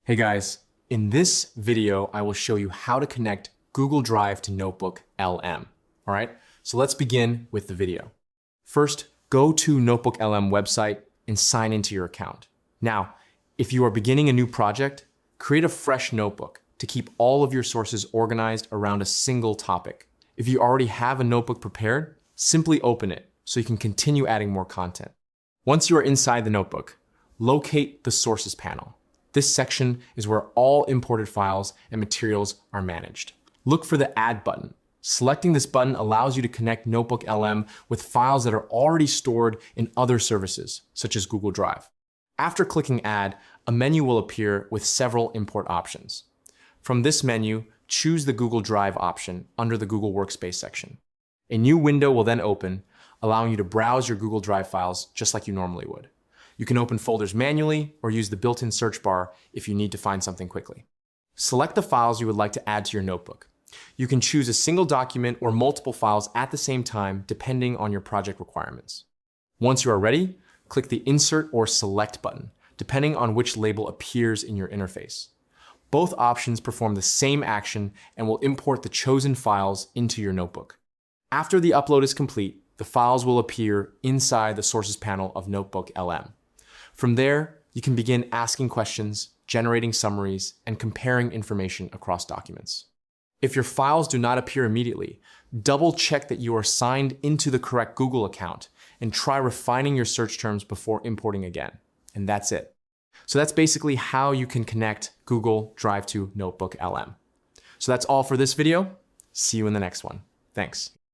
Hey guys, in this video, I will show you how to connect Google Drive to NotebookLM. All right, so let's begin with the video. First, go to NotebookLM website and sign into your account. Now, if you are beginning a new project, create a fresh notebook to keep all of your sources organized around a single topic. If you already have a notebook prepared, simply open it so you can continue adding more content. Once you are inside the notebook, locate the Sources panel. This section is where all imported files and materials are managed. Look for the Add button. Selecting this button allows you to connect NotebookLM with files that are already stored in other services, such as Google Drive. After clicking Add, a menu will appear with several import options. From this menu, choose the Google Drive option under the Google Workspace section. A new window will then open, allowing you to browse your Google Drive files just like you normally would. You can open folders manually or use the built-in search bar if you need to find something quickly. Select the files you would like to add to your notebook. You can choose a single document or multiple files at the same time depending on your project requirements. Once you are ready, click the Insert or Select button, depending on which label appears in your interface. Both options perform the same action and will import the chosen files into your notebook. After the upload is complete, the files will appear inside the Sources panel of NotebookLM. From there, you can begin asking questions, generating summaries, and comparing information across documents. If your files do not appear immediately, double check that you are signed into the correct Google account and try refining your search terms before importing again. And that's it. So that's basically how you can connect Google Drive to NotebookLM. So that's all for this video. See you in the next one. Thanks.